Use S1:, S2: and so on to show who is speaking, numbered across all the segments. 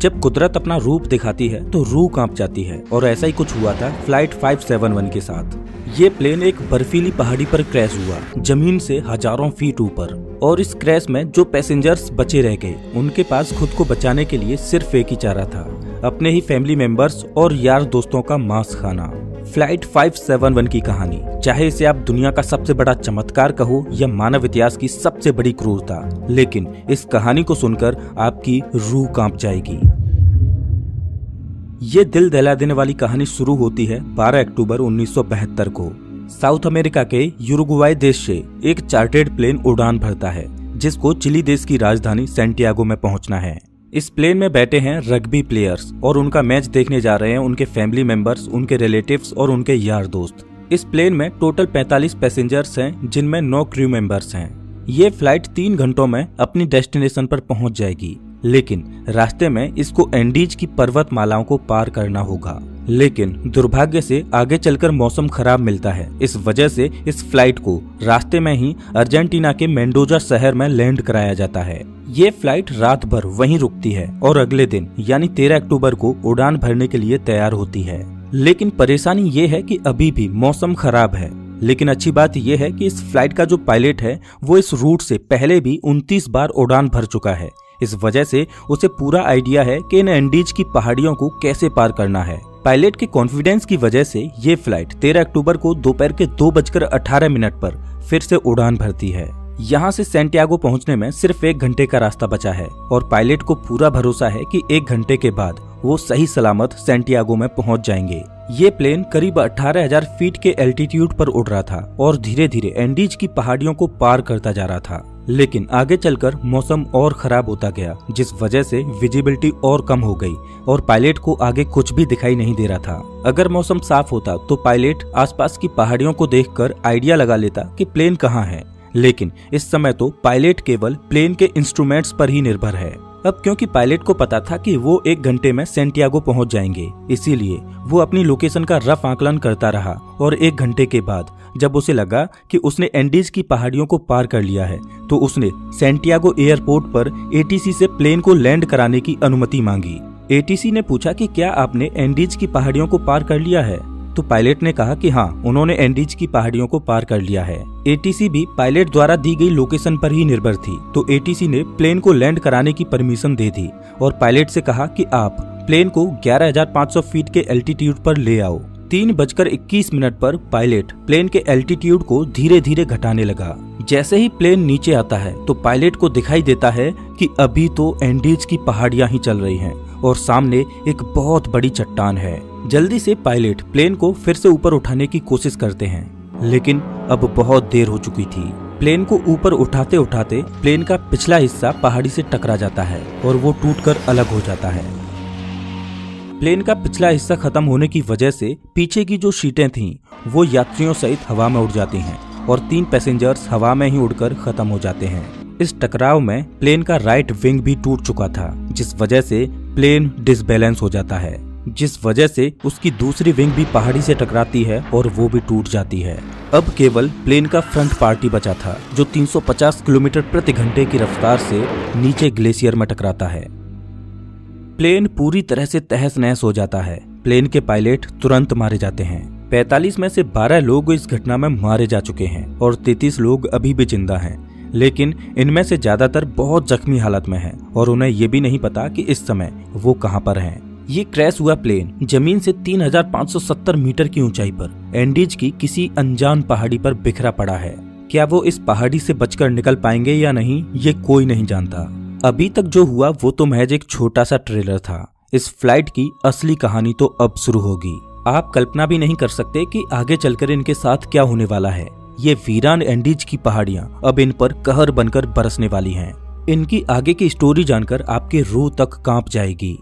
S1: जब कुदरत अपना रूप दिखाती है तो रूह कांप जाती है और ऐसा ही कुछ हुआ था फ्लाइट 571 के साथ। ये प्लेन एक बर्फीली पहाड़ी पर क्रैश हुआ, जमीन से हजारों फीट ऊपर। और इस क्रैश में जो पैसेंजर्स बचे रह गए उनके पास खुद को बचाने के लिए सिर्फ एक ही चारा था, अपने ही फैमिली मेंबर्स और यार दोस्तों का मांस खाना। फ्लाइट 571 की कहानी, चाहे इसे आप दुनिया का सबसे बड़ा चमत्कार कहो या मानव इतिहास की सबसे बड़ी क्रूरता, लेकिन इस कहानी को सुनकर आपकी रूह कांप जाएगी। ये दिल दहला देने वाली कहानी शुरू होती है 12 अक्टूबर 1972 को। साउथ अमेरिका के यूरुग्वाई देश से एक चार्टर्ड प्लेन उड़ान भरता है जिसको चिली देश की राजधानी सैंटियागो में पहुंचना है। इस प्लेन में बैठे हैं रग्बी प्लेयर्स और उनका मैच देखने जा रहे हैं उनके फैमिली मेंबर्स, उनके रिलेटिव्स और उनके यार दोस्त। इस प्लेन में टोटल 45 पैसेंजर्स हैं जिनमें 9 क्रू मेंबर्स हैं। ये फ्लाइट 3 घंटों में अपनी डेस्टिनेशन पर पहुंच जाएगी, लेकिन रास्ते में इसको एंडीज की पर्वतमालाओं को पार करना होगा। लेकिन दुर्भाग्य से आगे चलकर मौसम खराब मिलता है। इस वजह से इस फ्लाइट को रास्ते में ही अर्जेंटीना के मेंडोजा शहर में लैंड कराया जाता है। ये फ्लाइट रात भर वहीं रुकती है और अगले दिन यानी 13 अक्टूबर को उड़ान भरने के लिए तैयार होती है। लेकिन परेशानी ये है कि अभी भी मौसम खराब है। लेकिन अच्छी बात यह है कि इस फ्लाइट का जो पायलट है वो इस रूट से पहले भी 29 बार उड़ान भर चुका है। इस वजह से उसे पूरा आइडिया है कि इन एंडीज की पहाड़ियों को कैसे पार करना है। पायलट के कॉन्फिडेंस की वजह से ये फ्लाइट 13 अक्टूबर को दोपहर के 2:18 पर फिर से उड़ान भरती है। यहाँ से सैंटियागो पहुँचने में सिर्फ 1 घंटे का रास्ता बचा है और पायलट को पूरा भरोसा है कि 1 घंटे के बाद वो सही सलामत सैंटियागो में पहुँच जाएंगे। ये प्लेन करीब 18,000 फीट के एल्टीट्यूड पर उड़ रहा था और धीरे धीरे एंडीज की पहाड़ियों को पार करता जा रहा था। लेकिन आगे चलकर मौसम और खराब होता गया, जिस वजह से विजिबिलिटी और कम हो गई और पायलट को आगे कुछ भी दिखाई नहीं दे रहा था। अगर मौसम साफ होता तो पायलट आसपास की पहाड़ियों को देखकर आइडिया लगा लेता कि प्लेन कहाँ है, लेकिन इस समय तो पायलट केवल प्लेन के इंस्ट्रूमेंट्स पर ही निर्भर है। अब क्योंकि पायलट को पता था कि वो 1 घंटे में सैंटियागो पहुंच जाएंगे, इसीलिए वो अपनी लोकेशन का रफ आकलन करता रहा और 1 घंटे के बाद जब उसे लगा कि उसने एंडीज की पहाड़ियों को पार कर लिया है तो उसने सैंटियागो एयरपोर्ट पर एटीसी से प्लेन को लैंड कराने की अनुमति मांगी। एटीसी ने पूछा कि क्या आपने एंडीज की पहाड़ियों को पार कर लिया है? तो पायलट ने कहा कि हाँ, उन्होंने एंडीज की पहाड़ियों को पार कर लिया है। एटीसी भी पायलट द्वारा दी गई लोकेशन पर ही निर्भर थी, तो एटीसी ने प्लेन को लैंड कराने की परमिशन दे दी और पायलट से कहा कि आप प्लेन को 11,500 फीट के एल्टीट्यूड पर ले आओ। 3:21 पर पायलट प्लेन के एल्टीट्यूड को धीरे धीरे घटाने लगा। जैसे ही प्लेन नीचे आता है तो पायलट को दिखाई देता है कि अभी तो एंडीज की पहाड़ियां ही चल रही हैं और सामने एक बहुत बड़ी चट्टान है। जल्दी से पायलट प्लेन को फिर से ऊपर उठाने की कोशिश करते हैं, लेकिन अब बहुत देर हो चुकी थी। प्लेन को ऊपर उठाते उठाते प्लेन का पिछला हिस्सा पहाड़ी से टकरा जाता है और वो टूटकर अलग हो जाता है। प्लेन का पिछला हिस्सा खत्म होने की वजह से पीछे की जो सीटें थीं वो यात्रियों सहित हवा में उड़ जाती हैं और 3 पैसेंजर्स हवा में ही उड़कर खत्म हो जाते हैं। इस टकराव में प्लेन का राइट विंग भी टूट चुका था, जिस वजह से प्लेन डिसबैलेंस हो जाता है, जिस वजह से उसकी दूसरी विंग भी पहाड़ी से टकराती है और वो भी टूट जाती है। अब केवल प्लेन का फ्रंट पार्ट ही बचा था जो 350 किलोमीटर प्रति घंटे की रफ्तार से नीचे ग्लेशियर में टकराता है। प्लेन पूरी तरह से तहस नहस हो जाता है। प्लेन के पायलट तुरंत मारे जाते हैं। 45 में से 12 लोग इस घटना में मारे जा चुके हैं और 33 लोग अभी भी जिंदा हैं, लेकिन इनमें से ज्यादातर बहुत जख्मी हालत में हैं और उन्हें ये भी नहीं पता कि इस समय वो कहां पर हैं। ये क्रैश हुआ प्लेन जमीन से 3,570 मीटर की ऊंचाई पर एंडीज की किसी अनजान पहाड़ी पर बिखरा पड़ा है। क्या वो इस पहाड़ी से बचकर निकल पाएंगे या नहीं, ये कोई नहीं जानता। अभी तक जो हुआ वो तो महज एक छोटा सा ट्रेलर था। इस फ्लाइट की असली कहानी तो अब शुरू होगी। आप कल्पना भी नहीं कर सकते कि आगे चलकर इनके साथ क्या होने वाला है। ये वीरान एंडीज की पहाड़ियां अब इन पर कहर बनकर बरसने वाली हैं। इनकी आगे की स्टोरी जानकर आपकी रूह तक कांप जाएगी।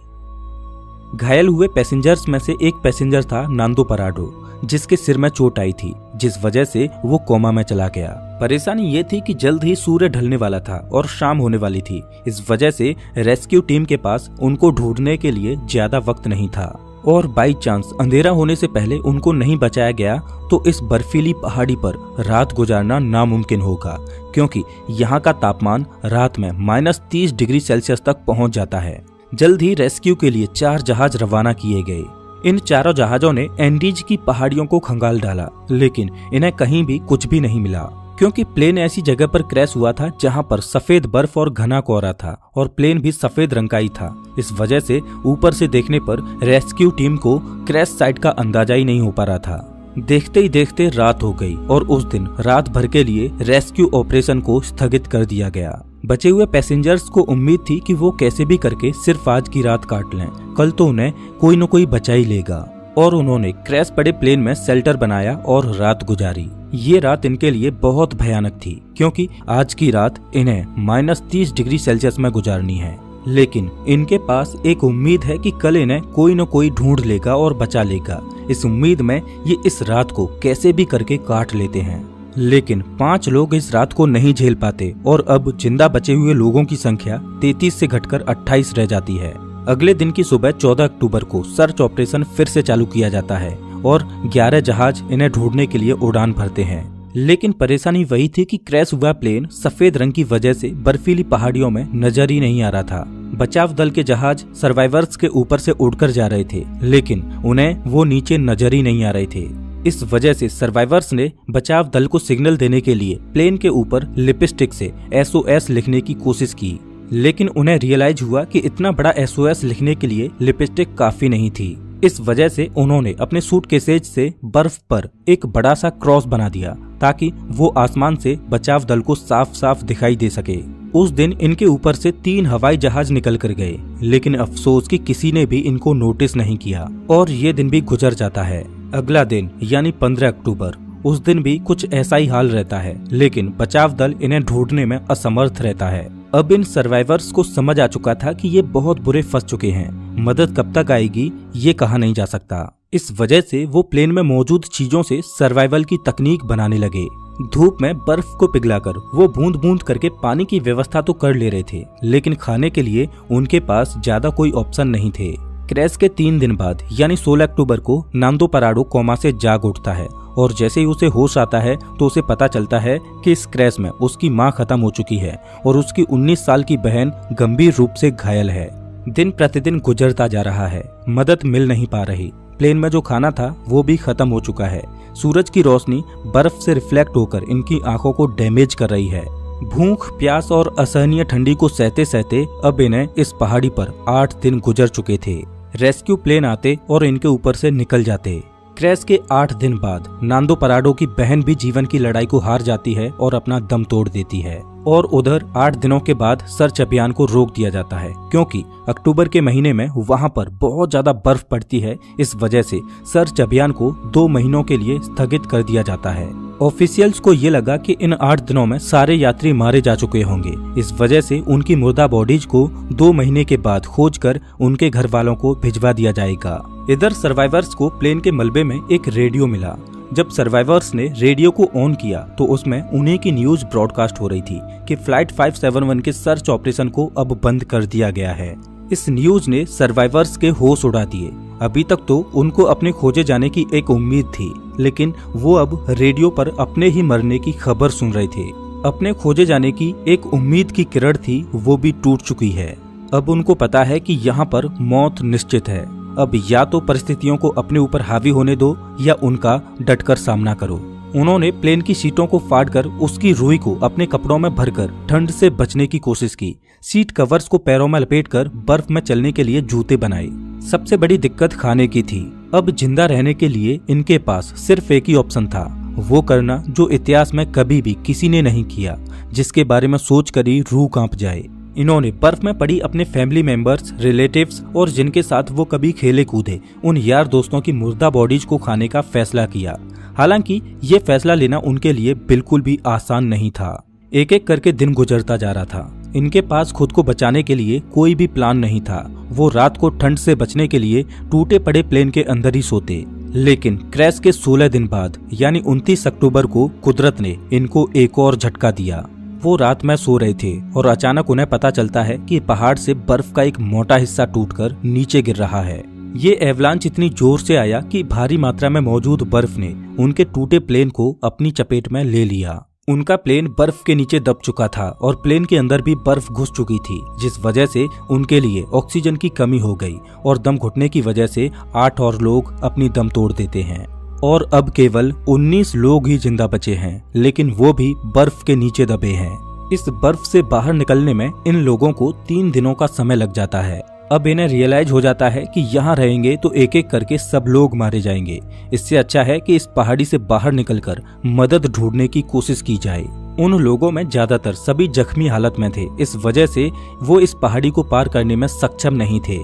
S1: घायल हुए पैसेंजर्स में से एक पैसेंजर था नांदो पराडो, जिसके सिर में चोट आई थी, जिस वजह से वो कोमा में चला गया। परेशानी ये थी कि जल्द ही सूर्य ढलने वाला था और शाम होने वाली थी। इस वजह से रेस्क्यू टीम के पास उनको ढूंढने के लिए ज्यादा वक्त नहीं था और बाई चांस अंधेरा होने से पहले उनको नहीं बचाया गया तो इस बर्फीली पहाड़ी पर रात गुजारना नामुमकिन होगा, क्योंकि यहाँ का तापमान रात में -30 डिग्री सेल्सियस तक पहुँच जाता है। जल्द ही रेस्क्यू के लिए 4 जहाज रवाना किए गए। इन चारों जहाजों ने एंडीज की पहाड़ियों को खंगाल डाला, लेकिन इन्हें कहीं भी कुछ भी नहीं मिला, क्योंकि प्लेन ऐसी जगह पर क्रैश हुआ था जहां पर सफेद बर्फ और घना कोहरा था और प्लेन भी सफेद रंग का ही था। इस वजह से ऊपर से देखने पर रेस्क्यू टीम को क्रैश साइट का अंदाजा ही नहीं हो पा रहा था। देखते ही देखते रात हो गई और उस दिन रात भर के लिए रेस्क्यू ऑपरेशन को स्थगित कर दिया गया। बचे हुए पैसेंजर्स को उम्मीद थी कि वो कैसे भी करके सिर्फ आज की रात काट लें, कल तो उन्हें कोई न कोई बचा ही लेगा। और उन्होंने क्रैश पड़े प्लेन में शेल्टर बनाया और रात गुजारी। ये रात इनके लिए बहुत भयानक थी, क्योंकि आज की रात इन्हें -30 डिग्री सेल्सियस में गुजारनी है। लेकिन इनके पास एक उम्मीद है कि कल इन्हें कोई न कोई ढूंढ लेगा और बचा लेगा। इस उम्मीद में ये इस रात को कैसे भी करके काट लेते हैं। लेकिन 5 लोग इस रात को नहीं झेल पाते और अब जिंदा बचे हुए लोगों की संख्या 33 से घटकर 28 रह जाती है। अगले दिन की सुबह 14 अक्टूबर को सर्च ऑपरेशन फिर से चालू किया जाता है और 11 जहाज इन्हें ढूंढने के लिए उड़ान भरते हैं। लेकिन परेशानी वही थी कि क्रैश हुआ प्लेन सफेद रंग की वजह से बर्फीली पहाड़ियों में नजर ही नहीं आ रहा था। बचाव दल के जहाज सर्वाइवर्स के ऊपर से उड़कर जा रहे थे, लेकिन उन्हें वो नीचे नजर ही नहीं आ रहे थे। इस वजह से सर्वाइवर्स ने बचाव दल को सिग्नल देने के लिए प्लेन के ऊपर लिपस्टिक से SOS लिखने की कोशिश की, लेकिन उन्हें रियलाइज हुआ कि इतना बड़ा SOS लिखने के लिए लिपस्टिक काफी नहीं थी। इस वजह से उन्होंने अपने सूटकेसेज से बर्फ पर एक बड़ा सा क्रॉस बना दिया ताकि वो आसमान से बचाव दल को साफ साफ दिखाई दे सके। उस दिन इनके ऊपर से 3 हवाई जहाज निकल कर गए, लेकिन अफसोस कि किसी ने भी इनको नोटिस नहीं किया और ये दिन भी गुजर जाता है। अगला दिन यानी 15 अक्टूबर, उस दिन भी कुछ ऐसा ही हाल रहता है, लेकिन बचाव दल इन्हें ढूंढने में असमर्थ रहता है। अब इन सर्वाइवर्स को समझ आ चुका था कि ये बहुत बुरे फंस चुके हैं। मदद कब तक आएगी ये कहा नहीं जा सकता। इस वजह से वो प्लेन में मौजूद चीजों से सर्वाइवल की तकनीक बनाने लगे। धूप में बर्फ को पिघलाकर वो बूंद बूंद करके पानी की व्यवस्था तो कर ले रहे थे, लेकिन खाने के लिए उनके पास ज्यादा कोई ऑप्शन नहीं थे। क्रैश के 3 दिन बाद यानी 16 अक्टूबर को नांदो पराडो कोमा से जाग उठता है और जैसे ही उसे होश आता है तो उसे पता चलता है कि इस क्रैश में उसकी मां खत्म हो चुकी है और उसकी 19 साल की बहन गंभीर रूप से घायल है। दिन प्रतिदिन गुजरता जा रहा है, मदद मिल नहीं पा रही। प्लेन में जो खाना था वो भी खत्म हो चुका है। सूरज की रोशनी बर्फ से रिफ्लेक्ट होकर इनकी आंखों को डैमेज कर रही है। भूख, प्यास और असहनीय ठंडी को सहते सहते अब इन्हें इस पहाड़ी पर 8 दिन गुजर चुके थे। रेस्क्यू प्लेन आते और इनके ऊपर से निकल जाते। क्रैश के 8 दिन बाद नांदो पराडो की बहन भी जीवन की लड़ाई को हार जाती है और अपना दम तोड़ देती है। और उधर 8 दिनों के बाद सर्च अभियान को रोक दिया जाता है, क्योंकि अक्टूबर के महीने में वहां पर बहुत ज्यादा बर्फ पड़ती है। इस वजह से सर्च अभियान को 2 महीनों के लिए स्थगित कर दिया जाता है। ऑफिशियल्स को ये लगा कि इन 8 दिनों में सारे यात्री मारे जा चुके होंगे। इस वजह से उनकी मुर्दा बॉडीज को 2 महीने के बाद खोजकर उनके घर वालों को भिजवा दिया जाएगा। इधर सर्वाइवर्स को प्लेन के मलबे में एक रेडियो मिला। जब सर्वाइवर्स ने रेडियो को ऑन किया तो उसमें उन्हीं की न्यूज ब्रॉडकास्ट हो रही थी कि फ्लाइट 571 के सर्च ऑपरेशन को अब बंद कर दिया गया है। इस न्यूज ने सर्वाइवर्स के होश उड़ा दिए। अभी तक तो उनको अपने खोजे जाने की एक उम्मीद थी, लेकिन वो अब रेडियो पर अपने ही मरने की खबर सुन रहे थे। अपने खोजे जाने की एक उम्मीद की किरण थी, वो भी टूट चुकी है। अब उनको पता है कि यहाँ पर मौत निश्चित है। अब या तो परिस्थितियों को अपने ऊपर हावी होने दो या उनका डटकर सामना करो। उन्होंने प्लेन की सीटों को फाड़कर उसकी रुई को अपने कपड़ों में भरकर ठंड से बचने की कोशिश की। सीट कवर्स को पैरों में लपेटकर बर्फ में चलने के लिए जूते बनाए। सबसे बड़ी दिक्कत खाने की थी। अब जिंदा रहने के लिए इनके पास सिर्फ एक ही ऑप्शन था, वो करना जो इतिहास में कभी भी किसी ने नहीं किया, जिसके बारे में सोचकर ही रूह कांप जाए। इन्होंने बर्फ में पड़ी अपने फैमिली मेंबर्स, रिलेटिव्स और जिनके साथ वो कभी खेले कूदे उन यार दोस्तों की मुर्दा बॉडीज को खाने का फैसला किया। हालांकि ये फैसला लेना उनके लिए बिल्कुल भी आसान नहीं था। एक एक करके दिन गुजरता जा रहा था। इनके पास खुद को बचाने के लिए कोई भी प्लान नहीं था। वो रात को ठंड से बचने के लिए टूटे पड़े प्लेन के अंदर ही सोते। लेकिन क्रैश के 16 दिन बाद यानी 29 अक्टूबर को कुदरत ने इनको एक और झटका दिया। वो रात में सो रहे थे और अचानक उन्हें पता चलता है कि पहाड़ से बर्फ का एक मोटा हिस्सा टूटकर नीचे गिर रहा है। ये एवलांच इतनी जोर से आया कि भारी मात्रा में मौजूद बर्फ ने उनके टूटे प्लेन को अपनी चपेट में ले लिया। उनका प्लेन बर्फ के नीचे दब चुका था और प्लेन के अंदर भी बर्फ घुस चुकी थी, जिस वजह से उनके लिए ऑक्सीजन की कमी हो गई और दम घुटने की वजह से 8 और लोग अपनी दम तोड़ देते हैं और अब केवल 19 लोग ही जिंदा बचे हैं, लेकिन वो भी बर्फ के नीचे दबे हैं। इस बर्फ से बाहर निकलने में इन लोगों को 3 दिनों का समय लग जाता है। अब इन्हें रियलाइज हो जाता है कि यहाँ रहेंगे तो एक एक करके सब लोग मारे जाएंगे। इससे अच्छा है कि इस पहाड़ी से बाहर निकलकर मदद ढूंढने की कोशिश की जाए। उन लोगों में ज्यादातर सभी जख्मी हालत में थे, इस वजह से वो इस पहाड़ी को पार करने में सक्षम नहीं थे।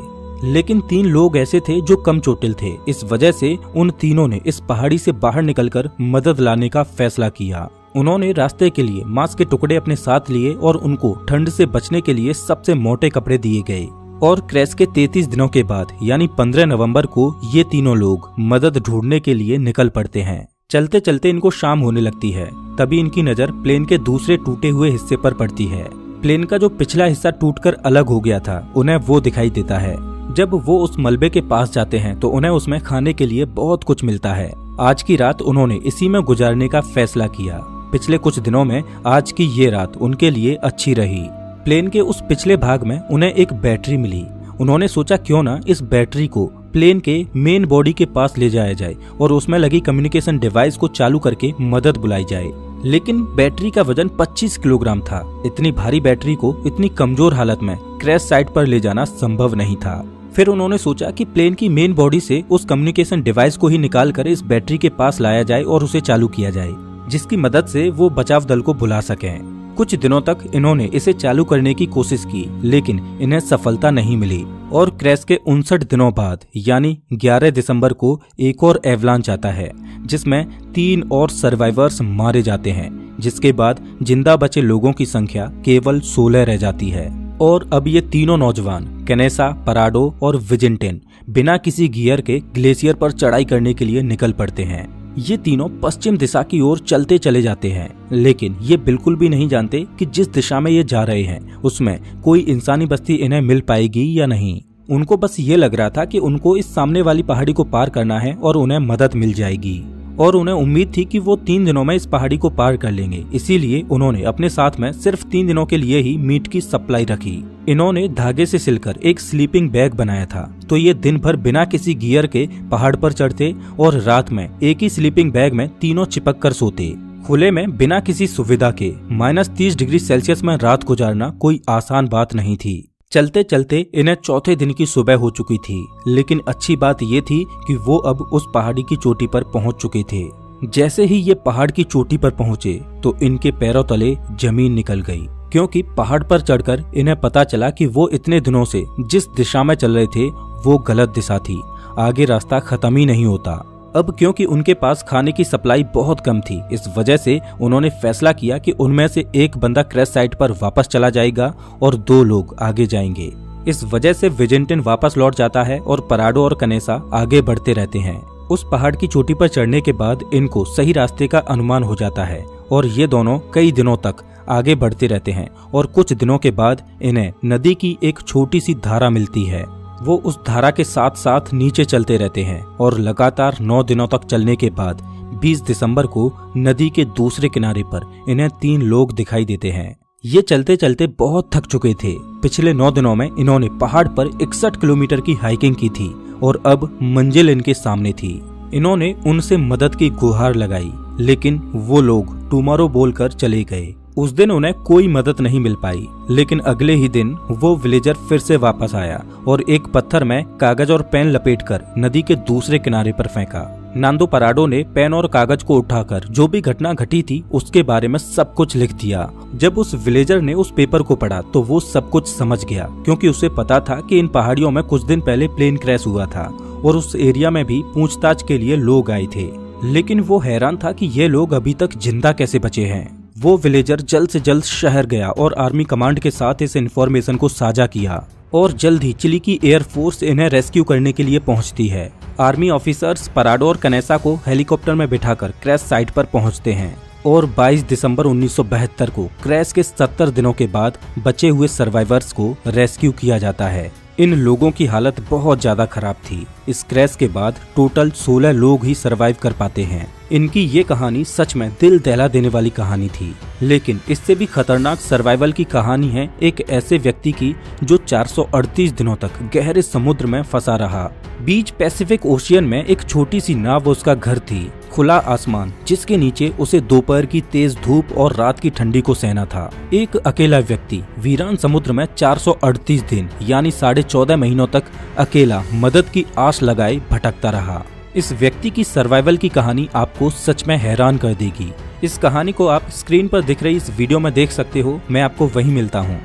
S1: लेकिन 3 लोग ऐसे थे जो कम चोटिल थे, इस वजह से उन तीनों ने इस पहाड़ी से बाहर निकलकर मदद लाने का फैसला किया। उन्होंने रास्ते के लिए मांस के टुकड़े अपने साथ लिए और उनको ठंड से बचने के लिए सबसे मोटे कपड़े दिए गए। और क्रैश के 33 दिनों के बाद यानी 15 नवंबर को ये तीनों लोग मदद ढूंढने के लिए निकल पड़ते हैं। चलते चलते इनको शाम होने लगती है, तभी इनकी नजर प्लेन के दूसरे टूटे हुए हिस्से पर पड़ती है। प्लेन का जो पिछला हिस्सा टूटकर अलग हो गया था, उन्हें वो दिखाई देता है। जब वो उस मलबे के पास जाते हैं तो उन्हें उसमें खाने के लिए बहुत कुछ मिलता है। आज की रात उन्होंने इसी में गुजारने का फैसला किया। पिछले कुछ दिनों में आज की ये रात उनके लिए अच्छी रही। प्लेन के उस पिछले भाग में उन्हें एक बैटरी मिली। उन्होंने सोचा क्यों ना इस बैटरी को प्लेन के मेन बॉडी के पास ले जाया जाए और उसमें लगी कम्युनिकेशन डिवाइस को चालू करके मदद बुलाई जाए। लेकिन बैटरी का वजन 25 किलोग्राम था। इतनी भारी बैटरी को इतनी कमजोर हालत में क्रैश साइट पर ले जाना संभव नहीं था। फिर उन्होंने सोचा कि प्लेन की मेन बॉडी से उस कम्युनिकेशन डिवाइस को ही निकाल कर इस बैटरी के पास लाया जाए और उसे चालू किया जाए, जिसकी मदद से वो बचाव दल को बुला सकें। कुछ दिनों तक इन्होंने इसे चालू करने की कोशिश की, लेकिन इन्हें सफलता नहीं मिली और क्रैश के 59 दिनों बाद यानी 11 दिसंबर को एक और एवलांच आता है, जिसमें 3 और सर्वाइवर्स मारे जाते हैं, जिसके बाद जिंदा बचे लोगों की संख्या केवल 16 रह जाती है। और अब ये तीनों नौजवान कैनेसा, पराडो और विजिंटेन बिना किसी गियर के ग्लेशियर पर चढ़ाई करने के लिए निकल पड़ते हैं। ये तीनों पश्चिम दिशा की ओर चलते चले जाते हैं, लेकिन ये बिल्कुल भी नहीं जानते कि जिस दिशा में ये जा रहे हैं उसमें कोई इंसानी बस्ती इन्हें मिल पाएगी या नहीं। उनको बस ये लग रहा था कि उनको इस सामने वाली पहाड़ी को पार करना है और उन्हें मदद मिल जाएगी, और उन्हें उम्मीद थी कि वो 3 दिनों में इस पहाड़ी को पार कर लेंगे। इसीलिए उन्होंने अपने साथ में सिर्फ 3 दिनों के लिए ही मीट की सप्लाई रखी। इन्होंने धागे से सिलकर एक स्लीपिंग बैग बनाया था, तो ये दिन भर बिना किसी गियर के पहाड़ पर चढ़ते और रात में एक ही स्लीपिंग बैग में तीनों चिपक कर सोते। खुले में बिना किसी सुविधा के -30 डिग्री सेल्सियस में रात गुजारना कोई आसान बात नहीं थी। चलते चलते इन्हें चौथे दिन की सुबह हो चुकी थी, लेकिन अच्छी बात ये थी कि वो अब उस पहाड़ी की चोटी पर पहुंच चुके थे। जैसे ही ये पहाड़ की चोटी पर पहुंचे तो इनके पैरों तले जमीन निकल गई, क्योंकि पहाड़ पर चढ़कर इन्हें पता चला कि वो इतने दिनों से जिस दिशा में चल रहे थे वो गलत दिशा थी। आगे रास्ता खत्म ही नहीं होता। अब क्योंकि उनके पास खाने की सप्लाई बहुत कम थी, इस वजह से उन्होंने फैसला किया कि उनमें से एक बंदा क्रैश साइट पर वापस चला जाएगा और 2 लोग आगे जाएंगे। इस वजह से विजिंटन वापस लौट जाता है और पराडो और कनेसा आगे बढ़ते रहते हैं। उस पहाड़ की चोटी पर चढ़ने के बाद इनको सही रास्ते का अनुमान हो जाता है और ये दोनों कई दिनों तक आगे बढ़ते रहते हैं और कुछ दिनों के बाद इन्हें नदी की एक छोटी सी धारा मिलती है। वो उस धारा के साथ साथ नीचे चलते रहते हैं और लगातार 9 दिनों तक चलने के बाद 20 दिसंबर को नदी के दूसरे किनारे पर इन्हें 3 लोग दिखाई देते हैं। ये चलते चलते बहुत थक चुके थे। पिछले 9 दिनों में इन्होंने पहाड़ पर 61 किलोमीटर की हाइकिंग की थी और अब मंजिल इनके सामने थी। इन्होंने उनसे मदद की गुहार लगाई, लेकिन वो लोग टुमारो बोलकर चले गए। उस दिन उन्हें कोई मदद नहीं मिल पाई, लेकिन अगले ही दिन वो विलेजर फिर से वापस आया और एक पत्थर में कागज और पेन लपेटकर नदी के दूसरे किनारे पर फेंका। नांदो पराडो ने पेन और कागज को उठाकर जो भी घटना घटी थी उसके बारे में सब कुछ लिख दिया। जब उस विलेजर ने उस पेपर को पढ़ा तो वो सब कुछ समझ गया, क्योंकि उसे पता था कि इन पहाड़ियों में कुछ दिन पहले प्लेन क्रैश हुआ था और उस एरिया में भी पूछताछ के लिए लोग आए थे। लेकिन वो हैरान था कि ये लोग अभी तक जिंदा कैसे बचे हैं। वो विलेजर जल्द से जल्द शहर गया और आर्मी कमांड के साथ इस इन्फॉर्मेशन को साझा किया और जल्द ही चिली की एयरफोर्स इन्हें रेस्क्यू करने के लिए पहुंचती है। आर्मी ऑफिसर्स पराडो और कनेसा को हेलीकॉप्टर में बिठाकर क्रैश साइट पर पहुंचते हैं और 22 दिसंबर 1972 को क्रैश के 70 दिनों के बाद बचे हुए सर्वाइवर्स को रेस्क्यू किया जाता है। इन लोगों की हालत बहुत ज्यादा खराब थी। इस क्रैश के बाद टोटल 16 लोग ही सर्वाइव कर पाते हैं। इनकी ये कहानी सच में दिल दहला देने वाली कहानी थी। लेकिन इससे भी खतरनाक सर्वाइवल की कहानी है एक ऐसे व्यक्ति की जो 438 दिनों तक गहरे समुद्र में फंसा रहा। बीच पैसिफिक ओशियन में एक छोटी सी नाव उसका घर थी, खुला आसमान जिसके नीचे उसे दोपहर की तेज धूप और रात की ठंडी को सहना था। एक अकेला व्यक्ति वीरान समुद्र में 438 दिन यानी 14.5 महीनों तक अकेला मदद की आस लगाए भटकता रहा। इस व्यक्ति की सर्वाइवल की कहानी आपको सच में हैरान कर देगी। इस कहानी को आप स्क्रीन पर दिख रही इस वीडियो में देख सकते हो। मैं आपको वहीं मिलता हूँ।